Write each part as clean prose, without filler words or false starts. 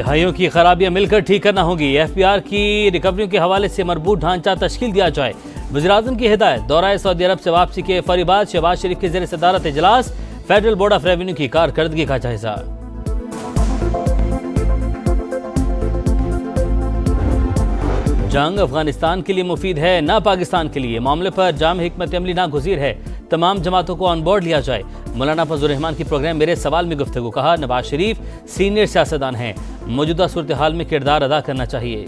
दहाइयों की खराबियां मिलकर ठीक करना होगी। एफपीआर की रिकवरियों के हवाले से मरबूत ढांचा तश्कील दिया जाए। वज़ीर-ए-आज़म की हिदायत। दौरा सऊदी अरब से वापसी के फौरी बाद शहबाज शरीफ के ज़ेर सदारत इजलास। फेडरल बोर्ड ऑफ रेवेन्यू की कारकर्दगी का जायजा। जंग अफगानिस्तान के लिए मुफीद है, ना पाकिस्तान के लिए। मामले पर जाम हिकमत अमली नागुज़ीर है। तमाम जमातों को ऑन बोर्ड लिया जाए। मौलाना फजल रहमान की प्रोग्राम मेरे सवाल में गुफ्तगू। कहा, नवाज शरीफ सीनियर सियासतदान हैं, मौजूदा सूरत हाल में किरदार अदा करना चाहिए।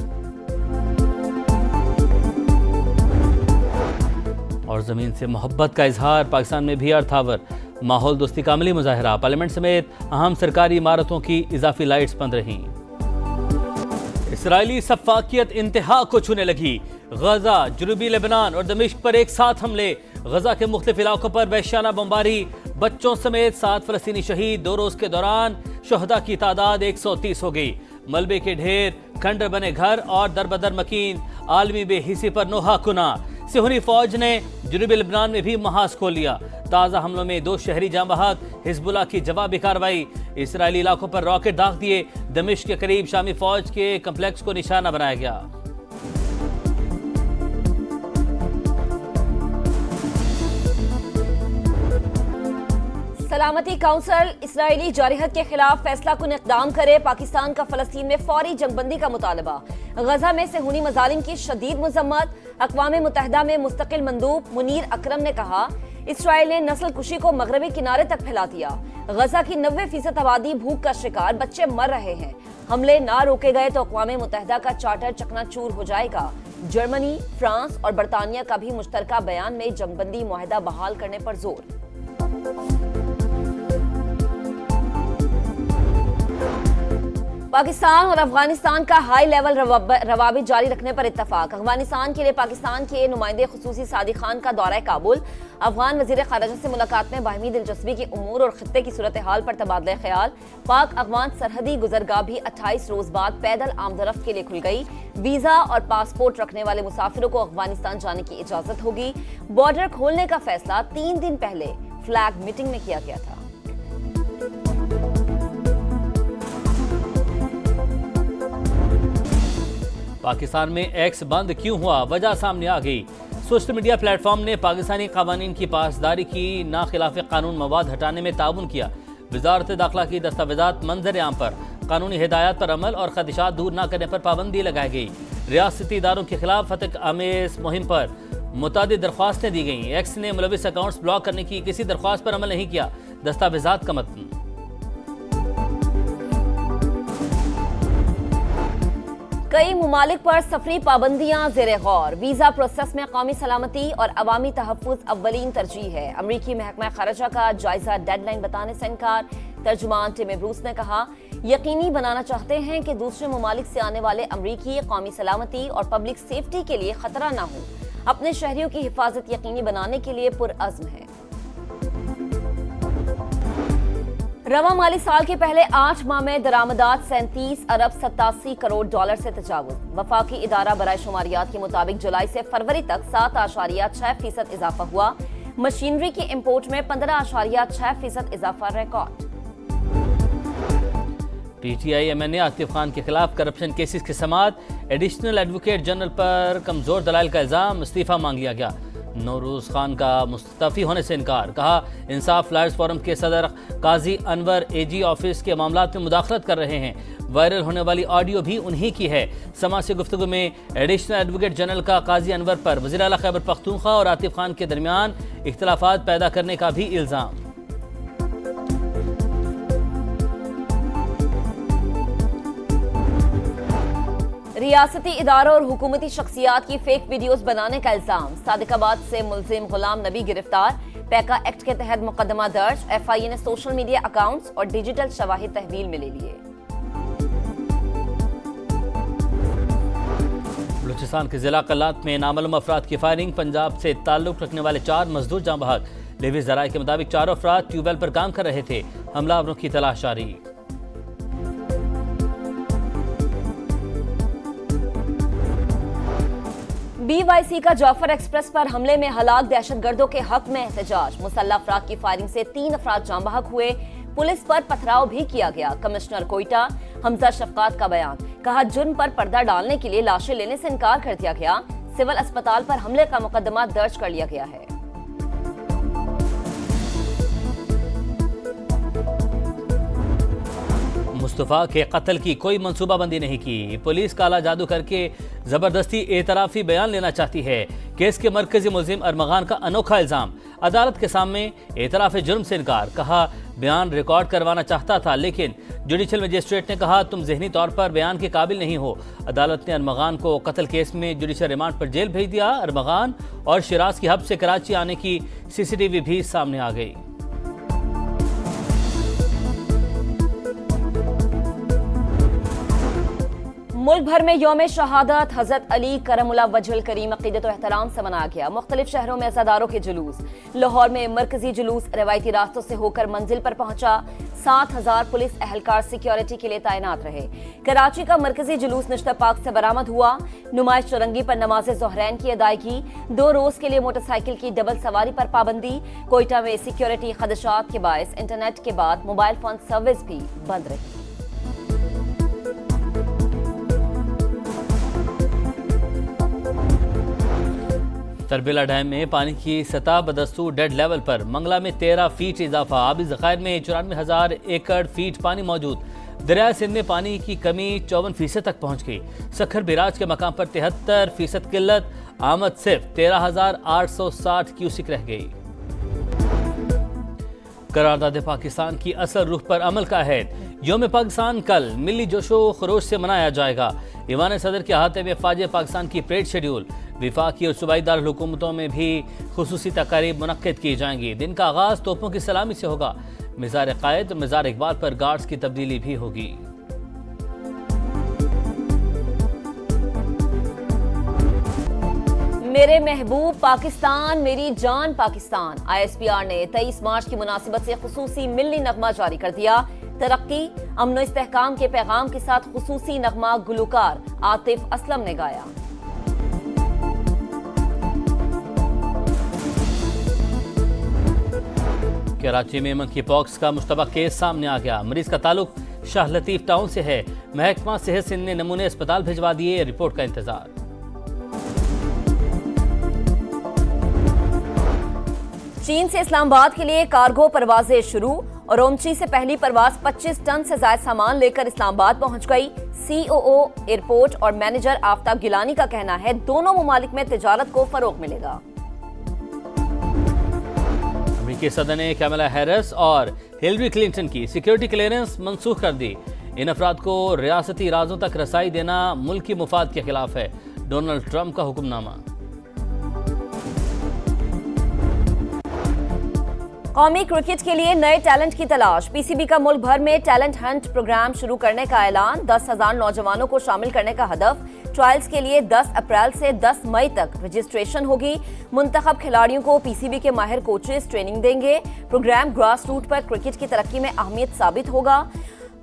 और ज़मीन से मोहब्बत का इजहार। पाकिस्तान में भी अर्थावर माहौल दोस्ती का अमली मुजाहरा। पार्लियामेंट समेत अहम सरकारी इमारतों की इजाफी लाइट्स बंद रहीं। इसराइली सफाकियत इंतहा को छूने लगी। गजा, जनूबी लेबनान और दमिश्क पर एक साथ हमले। गजा के मुख्तलिफ इलाकों पर वहशियाना बमबारी। बच्चों समेत 7 फलस्तीनी शहीद। 2 रोज के दौरान शहदा की तादाद 130 हो गई। मलबे के ढेर, खंडर बने घर और दरबदर मकीन। आलमी बेहिसी पर नोहा कुना। सिहूनी फौज ने जनूबी लेबनान में भी महाज खोल लिया। ताज़ा हमलों में 2 शहरी जाँ बहक। हिजबुल्लाह की जवाबी कार्रवाई। इसराइली इलाकों पर रॉकेट दाग दिए। दमिश्क के करीब शामी फौज के कंप्लेक्स को निशाना बनाया गया। सलामती काउंसिल इसराइली जारहत के खिलाफ फैसला कुन इक़दाम करे। पाकिस्तान का फलस्तीन में फौरी जंगबंदी का मुतालबा। गजा में सिहूनी मजालिम की शदीद मजम्मत। अक़वाम मुत्तहिदा में मुस्तकिल मंदूब मुनीर अकरम ने कहा, इसराइल ने नस्ल कुशी को मगरबी किनारे तक फैला दिया। गजा की 90% आबादी भूख का शिकार, बच्चे मर रहे हैं। हमले ना रोके गए तो अक़वाम मुत्तहिदा का चार्टर चकनाचूर हो जाएगा। जर्मनी, फ्रांस और बरतानिया का भी मुश्तरका बयान में जंगबंदी मुआहदा बहाल करने पर जोर। पाकिस्तान और अफगानिस्तान का हाई लेवल रवाबित जारी रखने पर इत्तफाक। अफगानिस्तान के लिए पाकिस्तान के नुमाइंदे खुसूसी सादिक खान का दौरा काबुल। अफगान वजीर खारजा से मुलाकात में बाहमी दिलचस्पी की उमूर और खित्ते की सूरत हाल पर तबादला ख्याल। पाक अफगान सरहदी गुजरगाह भी 28 रोज बाद पैदल आमदरफ्त के लिए खुल गई। वीजा और पासपोर्ट रखने वाले मुसाफिरों को अफगानिस्तान जाने की इजाजत होगी। बॉर्डर खोलने का फैसला 3 दिन पहले फ्लैग मीटिंग में किया गया था। पाकिस्तान में एक्स बंद क्यों हुआ, वजह सामने आ गई। सोशल मीडिया प्लेटफॉर्म ने पाकिस्तानी कानून की पासदारी की, ना खिलाफ कानून मवाद हटाने में ताउन किया। वजारत दाखिला की दस्तावेजात मंजर आम पर कानूनी हिदायत पर अमल और खदशात दूर न करने पर पाबंदी लगाई गई। रियासती इदारों के खिलाफ फतक आमेज मुहिम पर मुतादिद दरख्वास्तें दी गईं। एक्स ने मुलविस अकाउंट्स ब्लॉक करने की किसी दरख्वास्त पर अमल नहीं किया। दस्तावेजात का मतन। कई ममालिक पर सफरी पाबंदियां ज़ेरे गौर। वीजा प्रोसेस में कौमी सलामती और अवामी तहफ़्फ़ुज़ अव्वलीन तरजीह है। अमरीकी महकमा खारजा का जायजा डेडलाइन बताने से इनकार। तर्जुमान टिम ब्रूस ने कहा, यकीनी बनाना चाहते हैं कि दूसरे ममालिक से आने वाले अमरीकी कौमी सलामती और पब्लिक सेफ्टी के लिए खतरा न हो। अपने शहरियों की हिफाजत यकीनी बनाने के लिए पुरअज़्म है। रवा माली साल के पहले 8 माह में दरामदात 37 अरब 87 करोड़ डॉलर से तजावुज। वफाकी इदारा बराए शुमारियात के मुताबिक जुलाई से फरवरी तक 7.6% इजाफा हुआ। मशीनरी की इंपोर्ट में 15.6% इजाफा record. PTI MNA Atif Khan के खिलाफ करप्शन केसेस की समाअत। एडिशनल एडवोकेट जनरल पर कमजोर दलाइल का इल्जाम, इस्तीफा मांग लिया गया। नौरूज खान का मुस्तफी होने से इनकार। कहा, इंसाफ लायर्स फोरम के सदर काजी अनवर AG ऑफिस के मामलात में मुदाखलत कर रहे हैं। वायरल होने वाली ऑडियो भी उन्हीं की है। समा से गुफ्तगू में एडिशनल एडवोकेट जनरल का काजी अनवर पर वज़ीर आला खैबर पख्तूनख्वा और आतिफ खान के दरमियान इख्तलाफात पैदा करने का भी इल्ज़ाम। रियासती इदारों और हुकूमती शख्सियात की फेक वीडियोस बनाने का इल्जाम। सादिकाबाद से मुलजिम गुलाम नबी गिरफ्तार। पैका एक्ट के तहत मुकदमा दर्ज। FIA ने सोशल मीडिया अकाउंट्स और डिजिटल शवाहिद तहवील में ले लिए। बलूचिस्तान के जिला कल्लात में नामालूम अफराद की फायरिंग। पंजाब से ताल्लुक रखने वाले 4 मजदूर जाँ बहक। लेवी ज़राए के मुताबिक 4 अफराद ट्यूबवेल पर काम कर रहे थे। हमलावरों की तलाश जारी। BYC का जाफर एक्सप्रेस पर हमले में हलाक दहशतगर्दों के हक में एहतजाज। मुसल्लह अफराद की फायरिंग से 3 अफराद जाँ बहक हुए। पुलिस पर पथराव भी किया गया। कमिश्नर कोयटा हमजा शफकात का बयान, कहा जुर्म पर पर्दा डालने के लिए लाशें लेने से इनकार कर दिया गया, सिविल अस्पताल पर हमले का मुकदमा दर्ज कर लिया गया है। मुस्तफा के कत्ल की कोई मंसूबाबंदी नहीं की, पुलिस काला जादू करके जबरदस्ती एतराफी बयान लेना चाहती है। केस के मरकजी मुलजिम अरमगान का अनोखा इल्जाम, अदालत के सामने एतराफ जुर्म से इनकार, कहा बयान रिकॉर्ड करवाना चाहता था लेकिन जुडिशल मजिस्ट्रेट ने कहा तुम जहनी तौर पर बयान के काबिल नहीं हो। अदालत ने अरमगान को कत्ल केस में जुडिशल रिमांड पर जेल भेज दिया। अरमगान और शिराज की हब से कराची आने की सीसीटीवी भी सामने आ गई। मुल्क भर में यौम शहादत हजरत अली करमुल्लाह वजहुल करीम अकीदत और एहतराम से मनाया गया। मुख्तलिफ शहरों में अज़ादारों के जुलूस, लाहौर में मरकजी जुलूस रवायती रास्तों से होकर मंजिल पर पहुंचा। 7,000 पुलिस अहलकार सिक्योरिटी के लिए तैनात रहे। कराची का मरकजी जुलूस निश्ता पाक से बरामद हुआ। नुमाइश चौरंगी पर नमाज ज़ोहरैन की अदायगी, 2 रोज के लिए मोटरसाइकिल की डबल सवारी पर पाबंदी। कोयटा में सिक्योरिटी खदशात के बायस इंटरनेट के बाद मोबाइल फोन सर्विस भी बंद रही। तरबिला डैम में पानी की सतह बदस्तूर डेड लेवल पर, मंगला में 13 फीट इजाफा, आबी ज़खायर में 94,000 एकड़ फीट पानी मौजूद। दरिया सिंध में पानी की कमी 54% तक पहुंच गई। सखर बिराज के मकाम पर 73% किल्लत, आमद सिर्फ 13,860 क्यूसिक रह गई। करारदाद पाकिस्तान की असल रुख पर अमल का अहद, यौम पाकिस्तान कल मिली जोशो खरोश से मनाया जाएगा। ईवान सदर के अहाते में फ़ौज पाकिस्तान की परेड शेड्यूल, विफाकी और सूबाई दारुल हुकूमतों में भी खुसूसी तकारीब मुनक्किद की जाएंगी। दिन का आगाज़ तोपों की सलामी से होगा। मिज़ार कायद और मिज़ार इकबाल पर गार्ड्स की तब्दीली भी होगी। मेरे महबूब पाकिस्तान मेरी जान पाकिस्तान, ISPR ने 23 मार्च की मुनासिबत से खुसूसी मिल्ली नगमा जारी कर दिया। तरक्की, अमन इस्तेहकाम के पैगाम के साथ खुसूसी नगमा गुलकार आतिफ असलम ने गाया। कराची में मंकी पॉक्स का मुश्तबा केस सामने आ गया। मरीज का ताल्लुक शाह लतीफ टाउन से है। महकमा सेहत सिंध ने नमूने अस्पताल भिजवा दिए, रिपोर्ट का इंतजार। चीन से इस्लामाबाद के लिए कार्गो परवाजें शुरू। ओरोमची से पहली परवाज 25 टन से ज्यादा सामान लेकर इस्लामाबाद पहुंच गई। COO एयरपोर्ट और मैनेजर आफ्ताब गिलानी का कहना है दोनों मुमालिक में तिजारत को फरोग मिलेगा। अमेरिकी सदर ने कैमला हैरिस और हिलरी क्लिंटन की सिक्योरिटी क्लियरेंस मंसूख कर दी। इन अफराद को रियासती राजों तक रसाई देना मुल्की मुफाद के खिलाफ है, डोनाल्ड ट्रंप का हुक्मनामा। कौमी क्रिकेट के लिए नए टैलेंट की तलाश, PCB का मुल्क भर में टैलेंट हंट प्रोग्राम शुरू करने का ऐलान। 10,000 नौजवानों को शामिल करने का हदफ। ट्रायल्स के लिए 10 अप्रैल से 10 मई तक रजिस्ट्रेशन होगी। मुंतखब खिलाड़ियों को PCB के माहिर कोचेस ट्रेनिंग देंगे। प्रोग्राम ग्रास रूट पर क्रिकेट की तरक्की में अहमियत साबित होगा।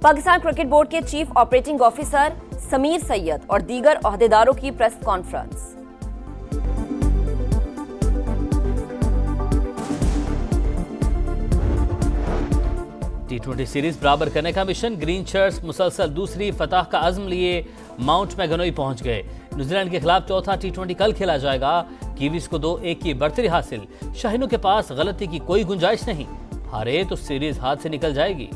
पाकिस्तान क्रिकेट बोर्ड के chief operating officer Sameer Syed और दीगर ओहदेदारों की प्रेस कॉन्फ्रेंस। T20 सीरीज बराबर करने का मिशन, ग्रीन शर्ट्स मुसलसल दूसरी फतह का अज़्म लिए माउंट मैगनोई पहुंच गए। न्यूजीलैंड के खिलाफ चौथा T20 कल खेला जाएगा। कीवीज को 2-1 की बढ़तरी हासिल। शाहीनों के पास गलती की कोई गुंजाइश नहीं, हारे तो सीरीज हाथ से निकल जाएगी।